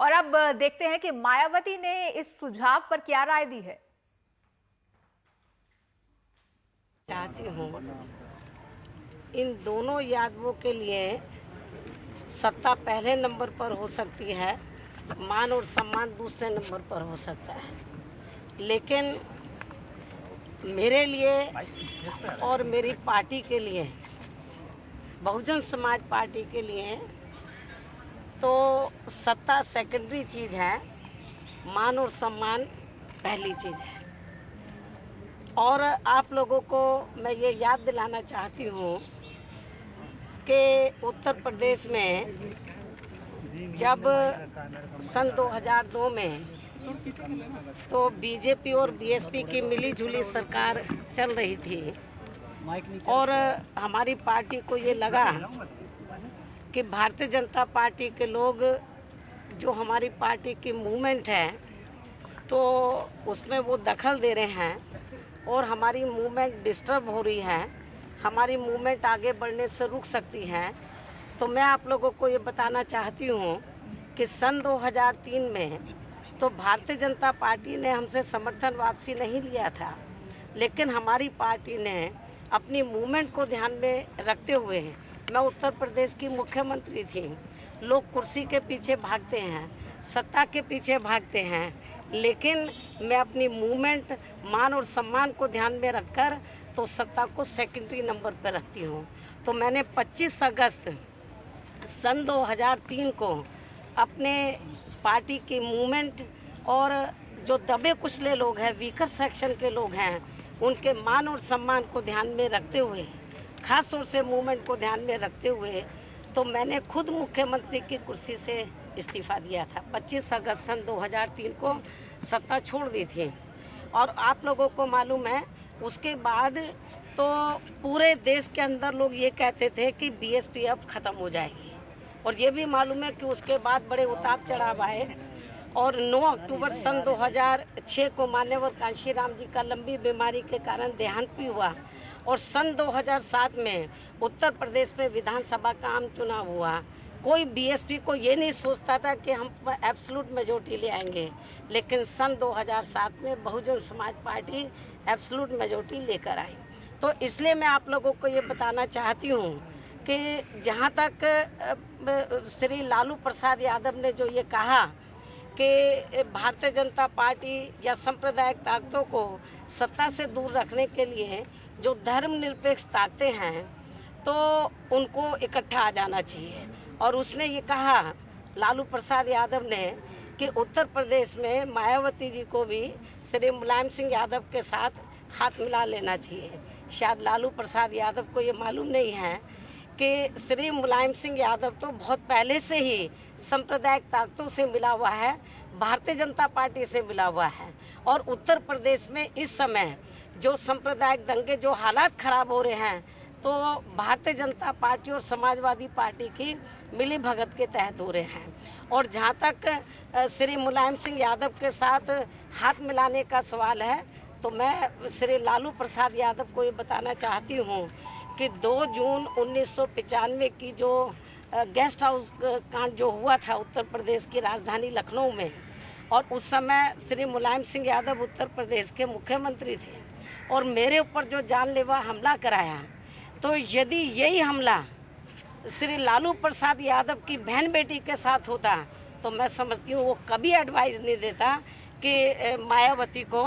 और अब देखते हैं कि मायावती ने इस सुझाव पर क्या राय दी है। चाहती हूँ इन दोनों यादवों के लिए सत्ता पहले नंबर पर हो सकती है, मान और सम्मान दूसरे नंबर पर हो सकता है, लेकिन मेरे लिए और मेरी पार्टी के लिए, बहुजन समाज पार्टी के लिए तो सत्ता सेकेंडरी चीज़ है, मान और सम्मान पहली चीज़ है। और आप लोगों को मैं ये याद दिलाना चाहती हूँ कि उत्तर प्रदेश में जब सन 2002 में तो बीजेपी और बीएसपी की मिलीजुली सरकार चल रही थी और हमारी पार्टी को ये लगा कि भारतीय जनता पार्टी के लोग जो हमारी पार्टी की मूवमेंट है तो उसमें वो दखल दे रहे हैं और हमारी मूवमेंट डिस्टर्ब हो रही है, हमारी मूवमेंट आगे बढ़ने से रुक सकती है। तो मैं आप लोगों को ये बताना चाहती हूँ कि सन 2003 में तो भारतीय जनता पार्टी ने हमसे समर्थन वापसी नहीं लिया था, लेकिन हमारी पार्टी ने अपनी मूवमेंट को ध्यान में रखते हुए, मैं उत्तर प्रदेश की मुख्यमंत्री थी, लोग कुर्सी के पीछे भागते हैं, सत्ता के पीछे भागते हैं, लेकिन मैं अपनी मूवमेंट, मान और सम्मान को ध्यान में रखकर तो सत्ता को सेकेंडरी नंबर पर रखती हूँ। तो मैंने 25 अगस्त सन 2003 को अपने पार्टी की मूवमेंट और जो दबे कुचले लोग हैं, वीकर सेक्शन के लोग हैं, उनके मान और सम्मान को ध्यान में रखते हुए, खास तौर से मूवमेंट को ध्यान में रखते हुए तो मैंने खुद मुख्यमंत्री की कुर्सी से इस्तीफा दिया था। 25 अगस्त सन 2003 को सत्ता छोड़ दी थी। और आप लोगों को मालूम है उसके बाद तो पूरे देश के अंदर लोग ये कहते थे कि बीएसपी अब ख़त्म हो जाएगी, और ये भी मालूम है कि उसके बाद बड़े उतार चढ़ाव आए और 9 अक्टूबर सन 2006 को मान्यवर कांशीराम जी का लंबी बीमारी के कारण देहांत भी हुआ और सन 2007 में उत्तर प्रदेश में विधानसभा का आम चुनाव हुआ। कोई बीएसपी को ये नहीं सोचता था कि हम एब्सोल्यूट मेजोरिटी ले आएंगे, लेकिन सन 2007 में Bahujan Samaj party absolute majority लेकर आई। तो इसलिए मैं आप लोगों को ये बताना चाहती हूँ कि जहाँ तक श्री लालू प्रसाद यादव ने जो ये कहा कि भारतीय जनता पार्टी या सांप्रदायिक ताकतों को सत्ता से दूर रखने के लिए जो धर्मनिरपेक्ष ताकतें हैं तो उनको इकट्ठा आ जाना चाहिए। और उसने ये कहा, लालू प्रसाद यादव ने, कि उत्तर प्रदेश में मायावती जी को भी श्री मुलायम सिंह यादव के साथ हाथ मिला लेना चाहिए। शायद लालू प्रसाद यादव को ये मालूम नहीं है कि श्री मुलायम सिंह यादव तो बहुत पहले से ही सांप्रदायिक ताकतों से मिला हुआ है, भारतीय जनता पार्टी से मिला हुआ है। और उत्तर प्रदेश में इस समय जो सांप्रदायिक दंगे, जो हालात खराब हो रहे हैं, तो भारतीय जनता पार्टी और समाजवादी पार्टी की मिली भगत के तहत हो रहे हैं। और जहाँ तक श्री मुलायम सिंह यादव के साथ हाथ मिलाने का सवाल है, तो मैं श्री लालू प्रसाद यादव को ये बताना चाहती हूँ कि 2 जून 1995 की जो गेस्ट हाउस कांड जो हुआ था उत्तर प्रदेश की राजधानी लखनऊ में, और उस समय श्री मुलायम सिंह यादव उत्तर प्रदेश के मुख्यमंत्री थे और मेरे ऊपर जो जानलेवा हमला कराया, तो यदि यही हमला श्री लालू प्रसाद यादव की बहन बेटी के साथ होता तो मैं समझती हूँ वो कभी एडवाइस नहीं देता कि मायावती को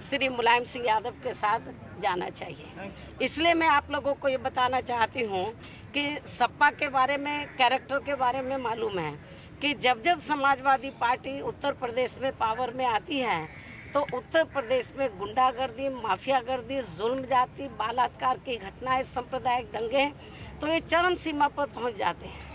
श्री मुलायम सिंह यादव के साथ जाना चाहिए। इसलिए मैं आप लोगों को ये बताना चाहती हूँ कि सपा के बारे में, कैरेक्टर के बारे में मालूम है कि जब जब समाजवादी पार्टी उत्तर प्रदेश में पावर में आती है तो उत्तर प्रदेश में गुंडागर्दी, माफियागर्दी, जुल्म जाति, बलात्कार की घटनाएं, सांप्रदायिक दंगे तो ये चरम सीमा पर पहुंच जाते हैं।